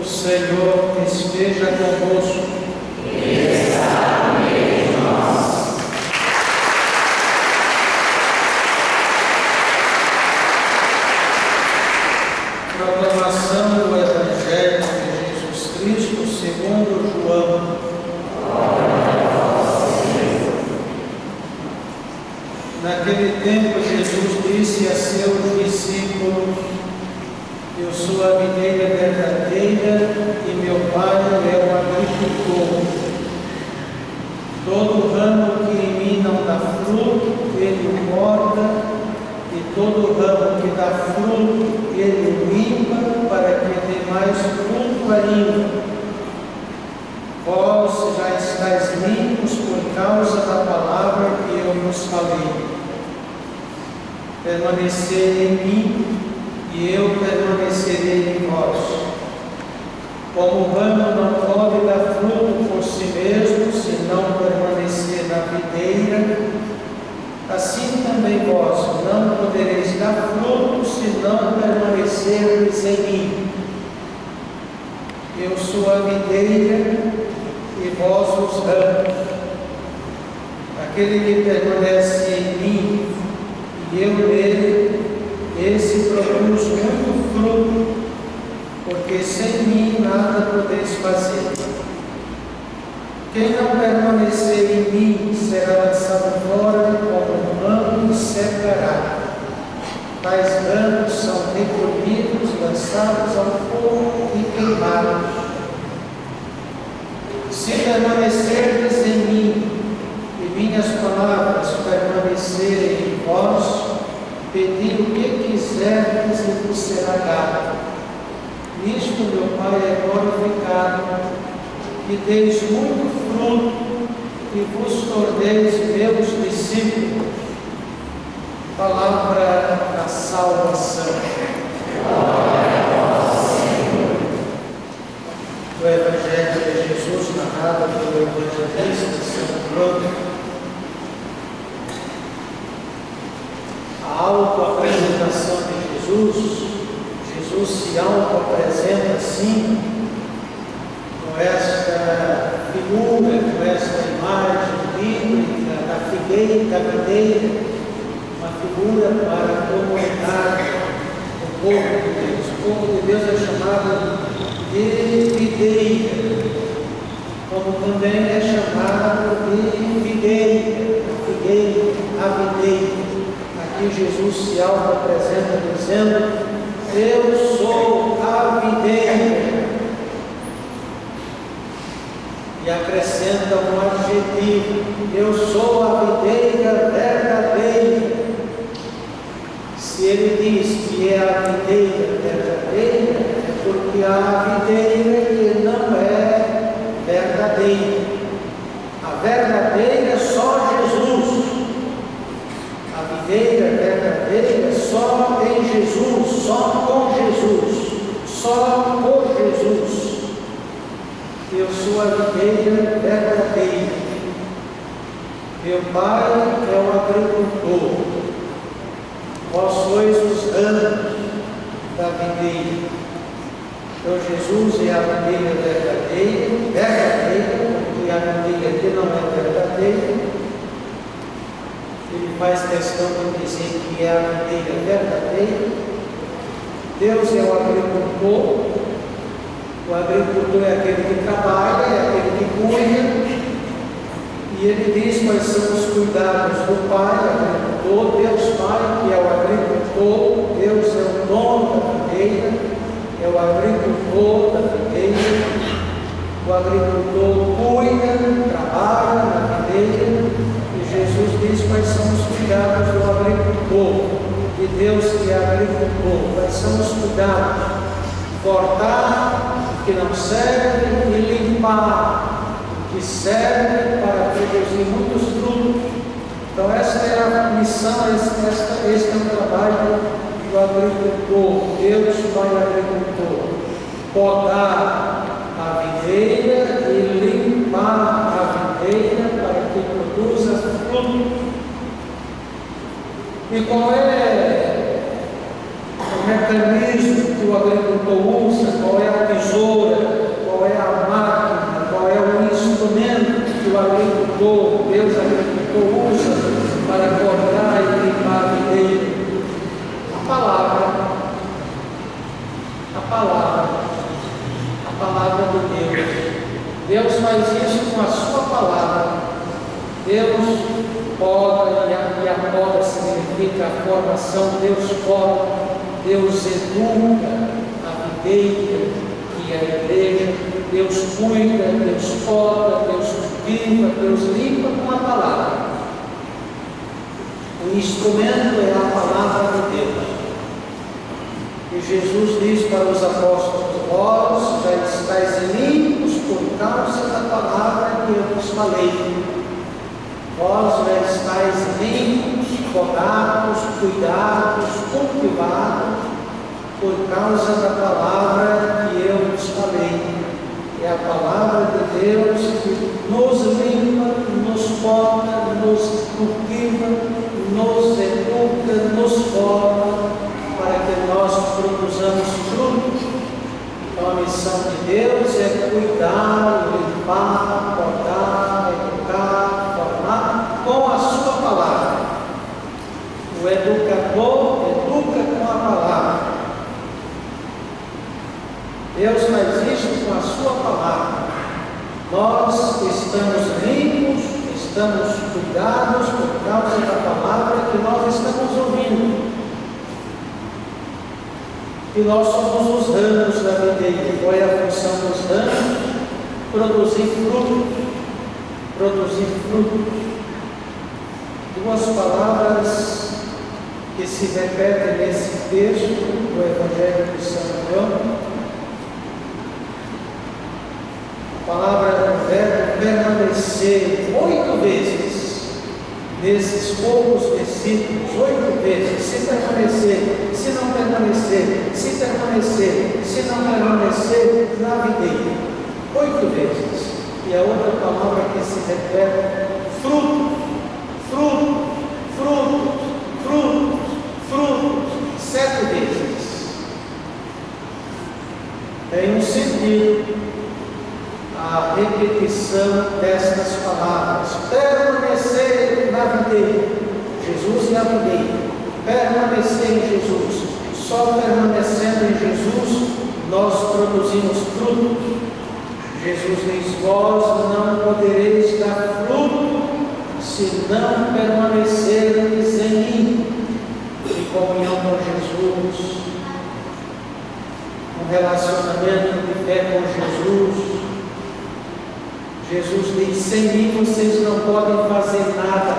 O Senhor esteja convosco. Ele está no meio de nós. Proclamação do Evangelho de Jesus Cristo segundo João. Naquele tempo, Jesus disse a seus discípulos: Eu sou a videira verdadeira e meu Pai é o agricultor. Todo ramo que em mim não dá fruto, ele corta, e todo ramo que dá fruto, ele limpa, para que dê mais fruto ainda. Vós já estáis limpos por causa da palavra que eu vos falei. Permanecei em mim, e eu permanecerei em vós. Como o ramo não pode dar fruto por si mesmo, se não permanecer na videira, assim também vós não podereis dar fruto, se não permanecerdes em mim. Eu sou a videira, e vós os ramos. Aquele que permanece em mim, e eu nele, esse produz muito fruto, porque sem mim nada podeis fazer. Quem não permanecer em mim será lançado fora como um ramo e secará. Tais ramos são recolhidos, lançados ao fogo e queimados. Se permanecerdes em mim e minhas palavras permanecerem em vós, pedi o que quiserdes e vos será dado. Nisto meu Pai é glorificado, que deis muito fruto e vos torneis meus discípulos. Palavra da salvação. Glória a vós, Senhor. O Evangelho de Jesus, narrado pelo evangelista São João. A autoapresentação de Jesus se autoapresenta assim, com esta figura, com esta imagem bíblica da videira, uma figura para a comunidade, o povo de Deus. O povo de Deus é chamado de videira, como também é chamado de figueira, a videira. Aqui Jesus se auto-apresenta dizendo: Eu sou a videira. E acrescenta um adjetivo: Eu sou a videira verdadeira. Se ele diz que é a videira verdadeira, é porque há a videira que não é verdadeira. A verdadeira é só Jesus. A videira verdadeira só em Jesus, só com Jesus, só por Jesus. Eu sou a videira verdadeira. Meu Pai é o agricultor. Vós sois os ramos da videira. Então Jesus é a videira verdadeira, porque a videira que não é verdadeira. Ele faz questão de dizer que é a videira verdadeira. Deus é o agricultor. O agricultor é aquele que trabalha, é aquele que cuida. E ele diz quais são os cuidados do Pai, agricultor, Deus Pai, que é o agricultor. Deus é o dono da videira, é o agricultor da videira. O agricultor cuida, trabalha na videira. Jesus diz quais são os cuidados do agricultor, de Deus que é agricultor. Quais são os cuidados? Cortar o que não serve e limpar o que serve para produzir muitos frutos. Então esta é a missão, este é o trabalho do agricultor. Deus vai agricultor. Podar a videira e limpar a videira para que produza fruto. E qual é o mecanismo que o agricultor usa? Qual é a tesoura a palavra de Deus. Deus faz isso com a sua palavra. Deus poda, e a poda significa a formação. Deus poda, Deus educa a videira, que é a igreja. Deus cuida, Deus poda, Deus cultiva, Deus limpa com a palavra. O instrumento é a palavra de Deus. E Jesus diz para os apóstolos: vós já estáis limpos por causa da palavra que eu vos falei. Vós já estáis limpos, podados, cuidados, cultivados, por causa da palavra que eu vos falei. É a palavra de Deus que nos limpa, nos poda, nos cultiva, nos educa, nos forma, para que nós produzamos frutos. Então a missão de Deus é cuidar, limpar, podar, educar, formar com a sua palavra. O educador educa com a palavra. Deus faz isso com a sua palavra. Nós estamos limpos, estamos cuidados por causa da palavra que nós estamos ouvindo. E nós somos os ramos da videira. Qual é a função dos ramos? Produzir frutos. Produzir frutos. Duas palavras que se repetem nesse texto do Evangelho de São João. A palavra do verbo permanecer 8 vezes, nesses poucos versículos, 8 vezes, se permanecer, se não permanecer, se permanecer, se não permanecer, na videira, 8 vezes. E a outra palavra que se repete, fruto, fruto, fruto, fruto, fruto, 7 vezes. Tem um sentido a repetição destas palavras. Permanecer na videira. Jesus e a videira. Permanecer em Jesus. Só permanecendo em Jesus nós produzimos frutos. Jesus diz: vós não podereis dar fruto se não permanecerdes em mim. Em comunhão com Jesus, um relacionamento de fé com Jesus. Jesus diz: sem mim vocês não podem fazer nada.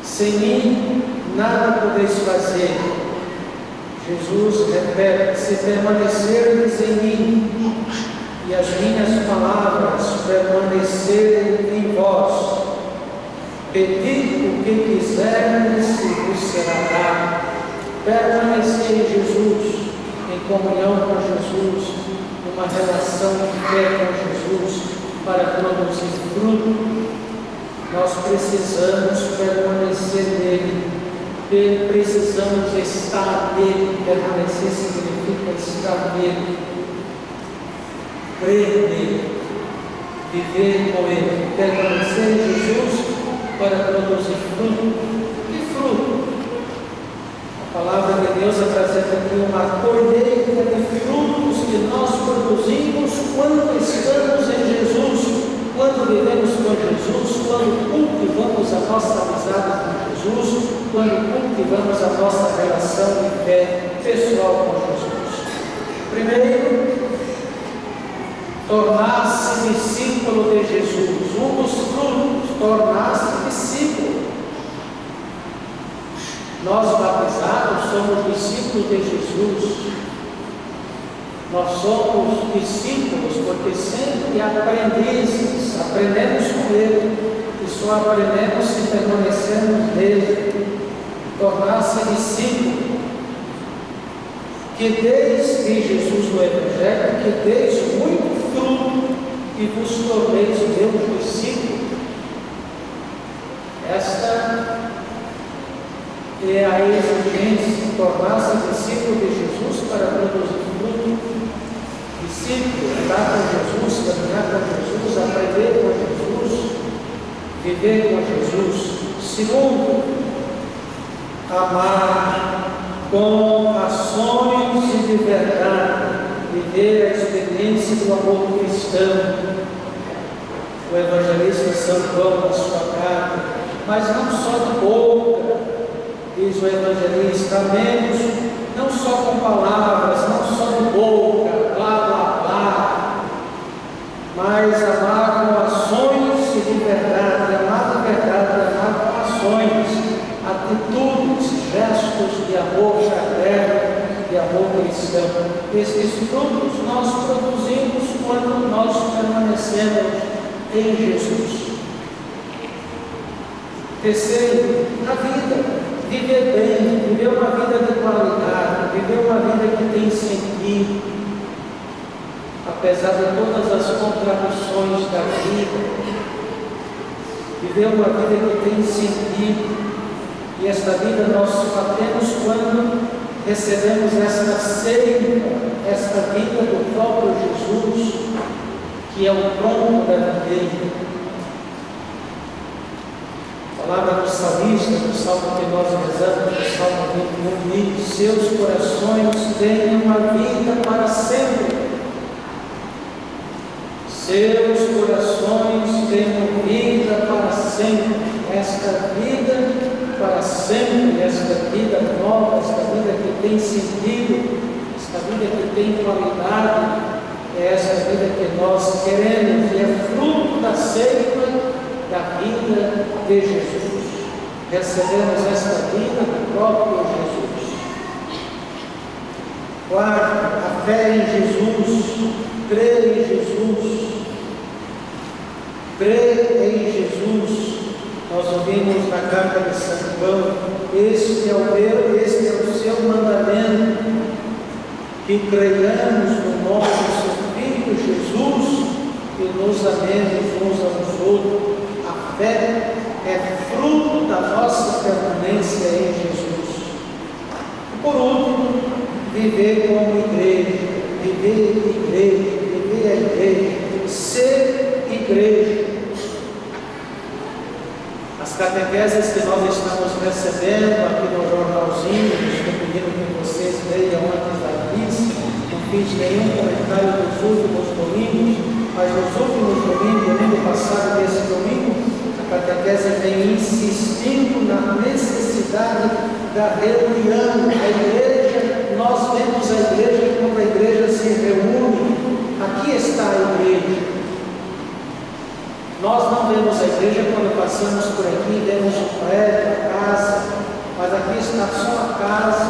Sem mim nada podeis fazer. Jesus repete: se permanecerdes em mim e as minhas palavras permanecerem em vós, pedi o que quiserdes e vos será dado. Permanecer em Jesus, em comunhão com Jesus, uma relação de fé com Jesus, para produzir fruto. Nós precisamos permanecer nele, precisamos estar nele. Permanecer significa estar nele, crer nele, viver com ele, permanecer em Jesus para produzir fruto. Que fruto? A palavra de Deus apresenta aqui uma colheita de frutos que nós produzimos quando estamos em Jesus, quando vivemos com Jesus, quando cultivamos a nossa amizade com Jesus, quando cultivamos a nossa relação de fé pessoal com Jesus. Primeiro, tornar-se discípulo de Jesus. Um dos frutos, tornar-se discípulo. Nós batizados somos discípulos de Jesus. Nós somos discípulos porque sempre aprendizes, aprendemos com Ele, e só aprendemos se permanecermos nele. Tornar-se discípulo. Que deis, diz Jesus no Evangelho, que deis muito fruto e vos torneis meus discípulos. Esta é a exigência de tornar-se discípulo de Jesus para produzir fruto. Discípulo, andar com Jesus, caminhar com Jesus, aprender com Jesus, viver com Jesus. Segundo, amar com a ações de verdade, viver a experiência do amor cristão. O evangelista São João, na sua carta, mas não só de boca, diz o evangelista, amemos não só com palavras, não só de boca, blá blá blá, mas amar com ações de verdade, amar de verdade, amar com ações, atitudes, gestos de amor fraterno, de amor cristão. Esses frutos nós produzimos quando nós permanecemos em Jesus. Terceiro, a vida. Viver bem, viver uma vida de qualidade, viver uma vida que tem sentido, apesar de todas as contradições da vida, viver uma vida que tem sentido, e esta vida nós só temos quando recebemos esta seiva, esta vida do próprio Jesus, que é o tronco da videira. A palavra do salmista, no salmo que nós rezamos, no salmo 21, diz: seus corações têm uma vida para sempre. Seus corações têm vida para sempre. Esta vida para sempre, esta vida nova, esta vida que tem sentido, esta vida que tem qualidade, é esta vida que nós queremos, e é fruto da seiva da vida de Jesus. Recebemos esta vida do próprio Jesus. Quarto, a fé em Jesus, crer em Jesus. Crer em Jesus. Nós ouvimos na carta de São João: este é o seu mandamento, que creiamos no nome do seu Filho Jesus e nos amemos uns aos outros. A fé é fruto da nossa permanência em Jesus. Por último, viver como igreja, viver a igreja, ser igreja. As catequeses que nós estamos recebendo aqui no jornalzinho, estou pedindo que vocês leiam antes da missa. Não fiz nenhum comentário dos últimos domingos, mas nos últimos domingos, domingo passado e esse domingo, a catequese vem insistindo na necessidade da reunião. A igreja, nós vemos a igreja quando a igreja se reúne. Aqui está a igreja. Nós não vemos a igreja quando passamos por aqui, vemos o prédio, a casa, mas aqui está só a casa.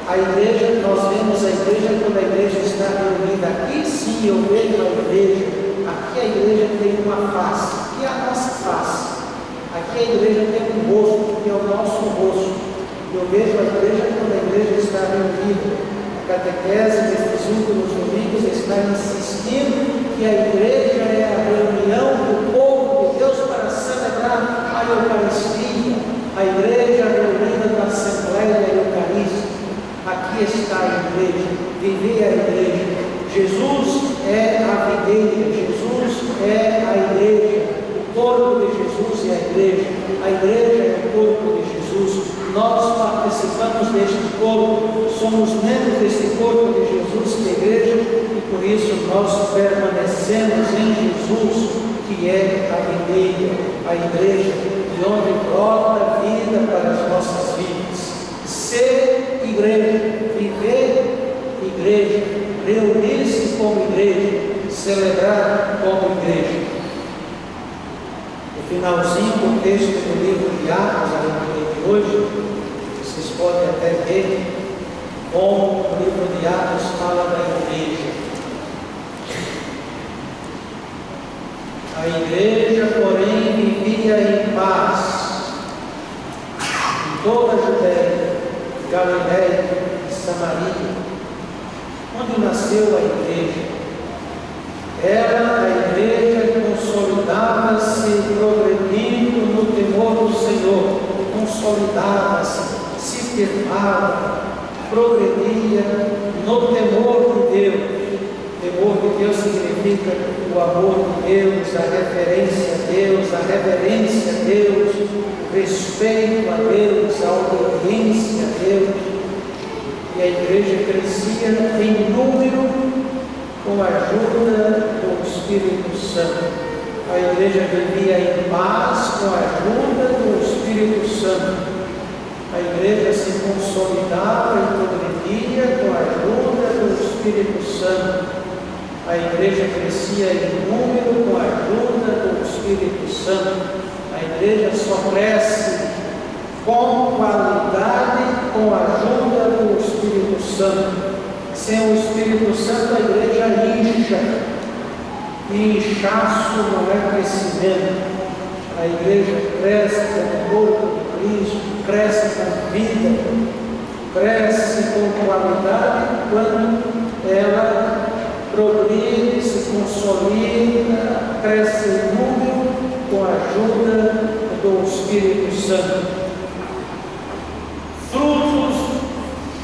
A igreja, nós vemos a igreja quando a igreja está reunida. Aqui sim eu vejo a igreja. Aqui a igreja tem uma face, aqui é a nossa face. Aqui a igreja tem um rosto, que é o nosso rosto. Eu vejo a igreja quando a igreja está reunida. A catequese destes últimos domingos está insistindo que a igreja é a reunião do povo de Deus para celebrar a Eucaristia. A igreja reunida na Assembleia Eucarística. Aqui está a igreja, viver a igreja. Jesus é a videira, Jesus é a igreja, o corpo de Jesus é a igreja é o corpo de Jesus. Nós participamos deste corpo, somos membros deste corpo de Jesus, que é a igreja, e por isso nós permanecemos em Jesus, que é a videira, a igreja, de onde brota vida para as nossas vidas. Ser igreja, viver igreja, reunir-se como igreja, celebrar como igreja. No finalzinho do texto do livro de Atos, a leitura de hoje, vocês podem até ver como o livro de Atos fala da igreja. A igreja, porém, vivia em paz em toda a Judéia, Galiléia e Samaria, onde nasceu a igreja. Era a igreja que consolidava-se progredindo no temor do Senhor, consolidava-se, se firmava, progredia no temor de Deus. Temor de Deus significa o amor de Deus, a referência a Deus, a reverência a Deus, o respeito a Deus, a obediência a Deus. E E a igreja crescia em número com a ajuda do Espírito Santo. A igreja vivia em paz com a ajuda do Espírito Santo. A igreja se consolidava e progredia com a ajuda do Espírito Santo. A igreja crescia em número com a ajuda do Espírito Santo. A igreja só cresce com qualidade com a ajuda do Espírito Santo. Sem o Espírito Santo a igreja incha. E inchaço não é crescimento. A igreja cresce com o corpo de Cristo, cresce com vida, cresce com qualidade quando ela progride, se consolida, cresce em número com a ajuda do Espírito Santo. Frutos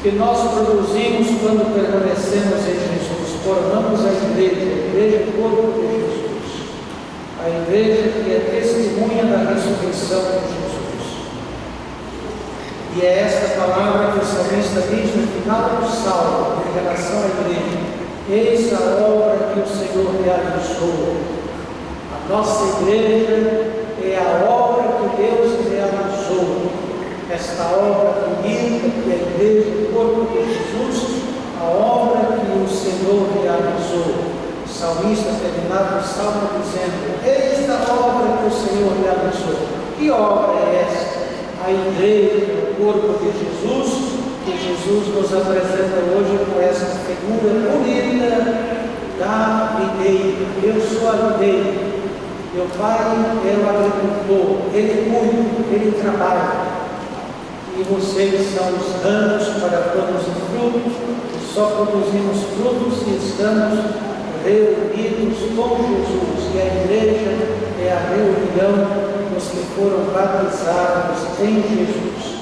que nós produzimos quando permanecemos em Jesus, formamos a igreja corpo de Jesus, a igreja que é testemunha da ressurreição de Jesus. E é esta palavra que o salmista diz no final do salmo, em relação à igreja: eis a obra que o Senhor realizou. A nossa igreja é a obra que Deus realizou. Esta obra bonita que é a igreja, o corpo de Jesus, a obra que o Senhor realizou. O salmista terminava o salmo dizendo: eis a obra que o Senhor realizou. Que obra é esta? A igreja, o corpo de Jesus, que Jesus nos apresenta hoje com essa figura bonita da videira. Eu sou a videira, meu pai é o agricultor, ele cuida, ele trabalha. E vocês são os ramos para produzir frutos, e só produzimos frutos se estamos reunidos com Jesus. E a igreja é a reunião dos que foram batizados em Jesus.